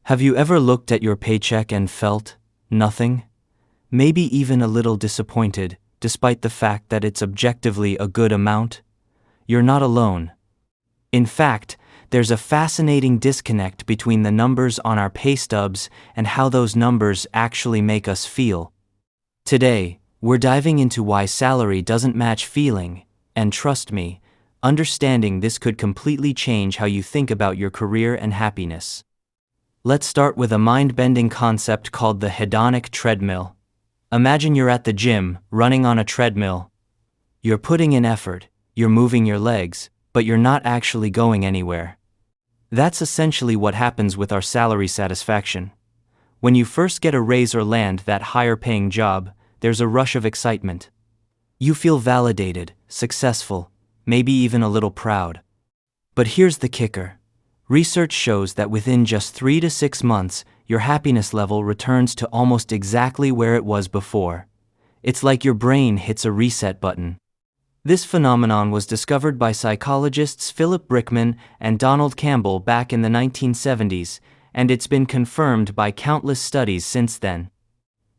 Have you ever looked at your paycheck and felt nothing? Maybe even a little disappointed, despite the fact that it's objectively a good amount? You're not alone. In fact, there's a fascinating disconnect between the numbers on our pay stubs and how those numbers actually make us feel. Today, we're diving into why salary doesn't match feeling, and trust me, understanding this could completely change how you think about your career and happiness. Let's start with a mind-bending concept called the hedonic treadmill. Imagine you're at the gym, running on a treadmill. You're putting in effort, you're moving your legs, but you're not actually going anywhere. That's essentially what happens with our salary satisfaction. When you first get a raise or land that higher-paying job, there's a rush of excitement. You feel validated, successful, maybe even a little proud. But here's the kicker. Research shows that within just 3 to 6 months, your happiness level returns to almost exactly where it was before. It's like your brain hits a reset button. This phenomenon was discovered by psychologists Philip Brickman and Donald Campbell back in the 1970s, and it's been confirmed by countless studies since then.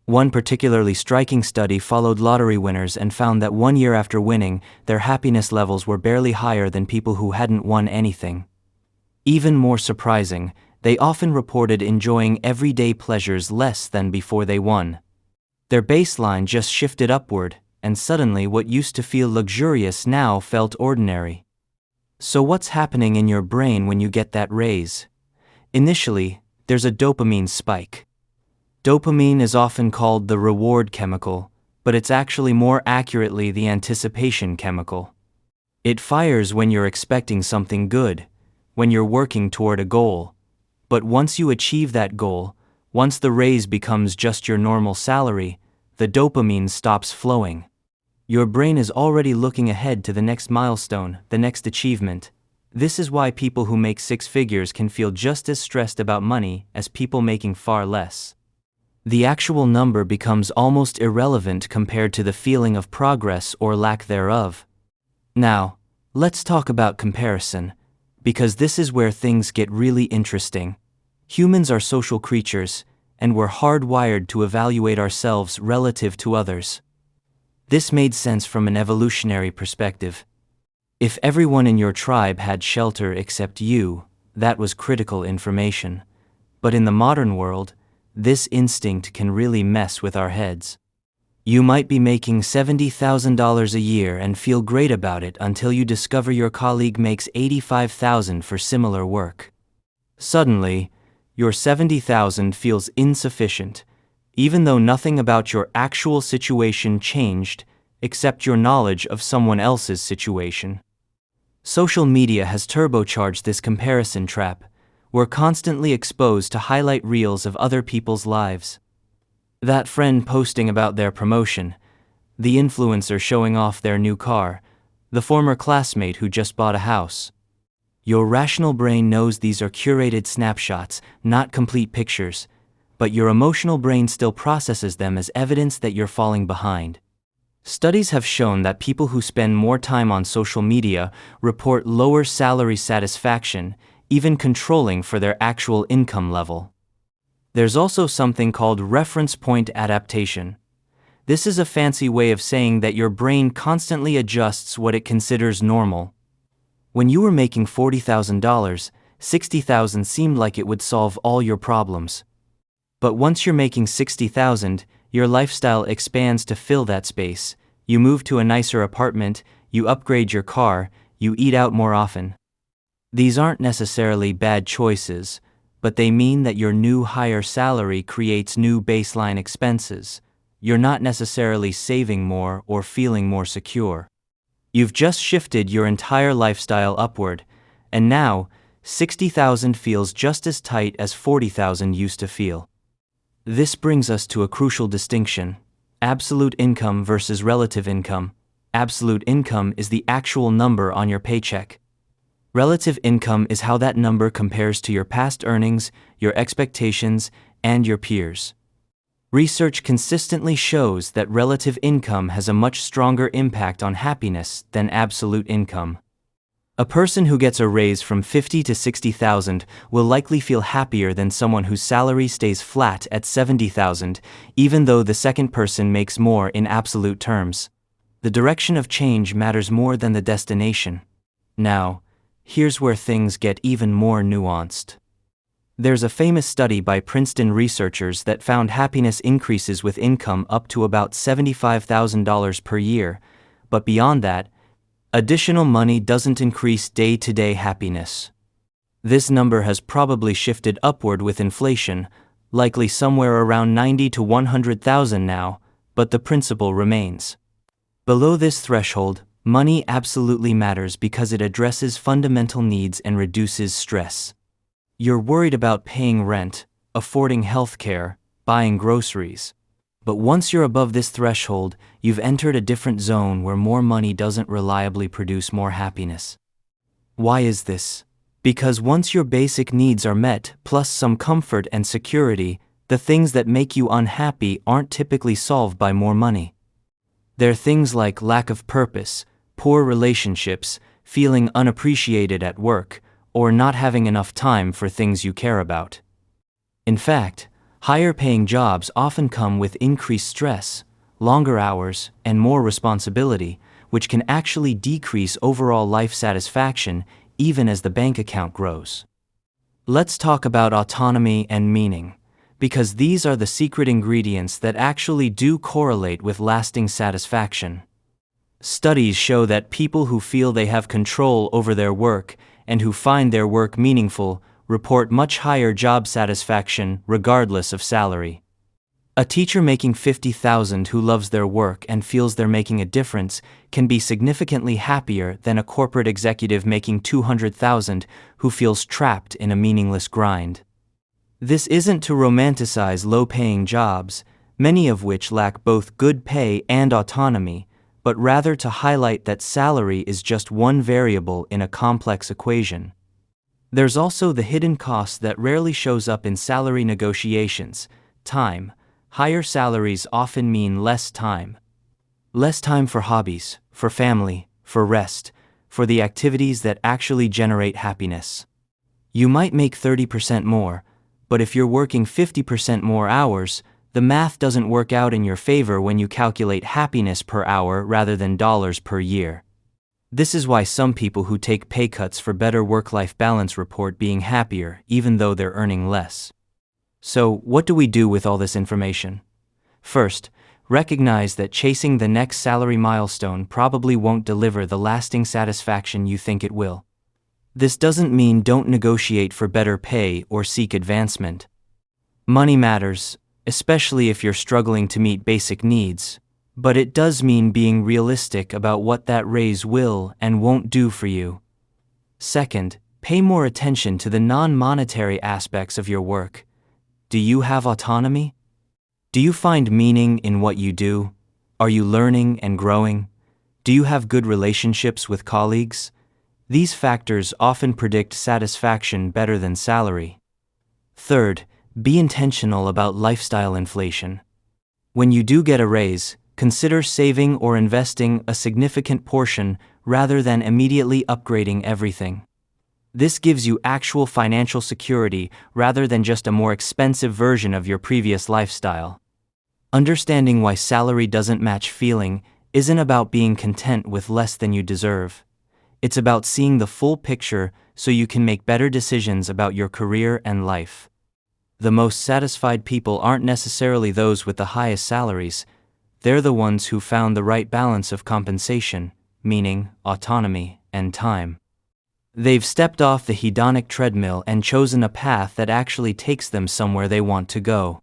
One particularly striking study followed lottery winners and found that 1 year after winning, their happiness levels were barely higher than people who hadn't won anything. Even more surprising, they often reported enjoying everyday pleasures less than before they won. Their baseline just shifted upward, and suddenly what used to feel luxurious now felt ordinary. So what's happening in your brain when you get that raise? Initially, there's a dopamine spike. Dopamine is often called the reward chemical, but it's actually more accurately the anticipation chemical. It fires when you're expecting something good, when you're working toward a goal. But once you achieve that goal, once the raise becomes just your normal salary, the dopamine stops flowing. Your brain is already looking ahead to the next milestone, the next achievement. This is why people who make 6 figures can feel just as stressed about money as people making far less. The actual number becomes almost irrelevant compared to the feeling of progress or lack thereof. Now, let's talk about comparison, because this is where things get really interesting. Humans are social creatures, and we're hardwired to evaluate ourselves relative to others. This made sense from an evolutionary perspective. If everyone in your tribe had shelter except you, that was critical information. But in the modern world, this instinct can really mess with our heads. You might be making $70,000 a year and feel great about it until you discover your colleague makes $85,000 for similar work. Suddenly, your $70,000 feels insufficient, even though nothing about your actual situation changed except your knowledge of someone else's situation. Social media has turbocharged this comparison trap. We're constantly exposed to highlight reels of other people's lives. That friend posting about their promotion, the influencer showing off their new car, the former classmate who just bought a house. Your rational brain knows these are curated snapshots, not complete pictures, but your emotional brain still processes them as evidence that you're falling behind. Studies have shown that people who spend more time on social media report lower salary satisfaction, even controlling for their actual income level. There's also something called reference point adaptation. This is a fancy way of saying that your brain constantly adjusts what it considers normal. When you were making $40,000, $60,000 seemed like it would solve all your problems. But once you're making $60,000, your lifestyle expands to fill that space. You move to a nicer apartment, you upgrade your car, you eat out more often. These aren't necessarily bad choices, but they mean that your new higher salary creates new baseline expenses. You're not necessarily saving more or feeling more secure. You've just shifted your entire lifestyle upward, and now, $60,000 feels just as tight as $40,000 used to feel. This brings us to a crucial distinction: absolute income versus relative income. Absolute income is the actual number on your paycheck. Relative income is how that number compares to your past earnings, your expectations, and your peers. Research consistently shows that relative income has a much stronger impact on happiness than absolute income. A person who gets a raise from 50 to 60,000 will likely feel happier than someone whose salary stays flat at 70,000, even though the second person makes more in absolute terms. The direction of change matters more than the destination. Now, here's where things get even more nuanced. There's a famous study by Princeton researchers that found happiness increases with income up to about $75,000 per year, but beyond that, additional money doesn't increase day-to-day happiness. This number has probably shifted upward with inflation, likely somewhere around 90 to 100,000 now, but the principle remains. Below this threshold, money absolutely matters because it addresses fundamental needs and reduces stress. You're worried about paying rent, affording healthcare, buying groceries. But once you're above this threshold, you've entered a different zone where more money doesn't reliably produce more happiness. Why is this? Because once your basic needs are met, plus some comfort and security, the things that make you unhappy aren't typically solved by more money. They're things like lack of purpose, poor relationships, feeling unappreciated at work, or not having enough time for things you care about. In fact, higher-paying jobs often come with increased stress, longer hours, and more responsibility, which can actually decrease overall life satisfaction even as the bank account grows. Let's talk about autonomy and meaning, because these are the secret ingredients that actually do correlate with lasting satisfaction. Studies show that people who feel they have control over their work and who find their work meaningful report much higher job satisfaction regardless of salary. A teacher making $50,000 who loves their work and feels they're making a difference can be significantly happier than a corporate executive making $200,000 who feels trapped in a meaningless grind. This isn't to romanticize low-paying jobs, many of which lack both good pay and autonomy, but rather to highlight that salary is just one variable in a complex equation. There's also the hidden cost that rarely shows up in salary negotiations: time. Higher salaries often mean less time. Less time for hobbies, for family, for rest, for the activities that actually generate happiness. You might make 30% more, but if you're working 50% more hours, the math doesn't work out in your favor when you calculate happiness per hour rather than dollars per year. This is why some people who take pay cuts for better work-life balance report being happier even though they're earning less. So, what do we do with all this information? First, recognize that chasing the next salary milestone probably won't deliver the lasting satisfaction you think it will. This doesn't mean don't negotiate for better pay or seek advancement. Money matters, especially if you're struggling to meet basic needs, but it does mean being realistic about what that raise will and won't do for you. Second, pay more attention to the non-monetary aspects of your work. Do you have autonomy? Do you find meaning in what you do? Are you learning and growing? Do you have good relationships with colleagues? These factors often predict satisfaction better than salary. Third, be intentional about lifestyle inflation. When you do get a raise, consider saving or investing a significant portion rather than immediately upgrading everything. This gives you actual financial security rather than just a more expensive version of your previous lifestyle. Understanding why salary doesn't match feeling isn't about being content with less than you deserve. It's about seeing the full picture so you can make better decisions about your career and life. The most satisfied people aren't necessarily those with the highest salaries. They're the ones who found the right balance of compensation, meaning, autonomy, and time. They've stepped off the hedonic treadmill and chosen a path that actually takes them somewhere they want to go.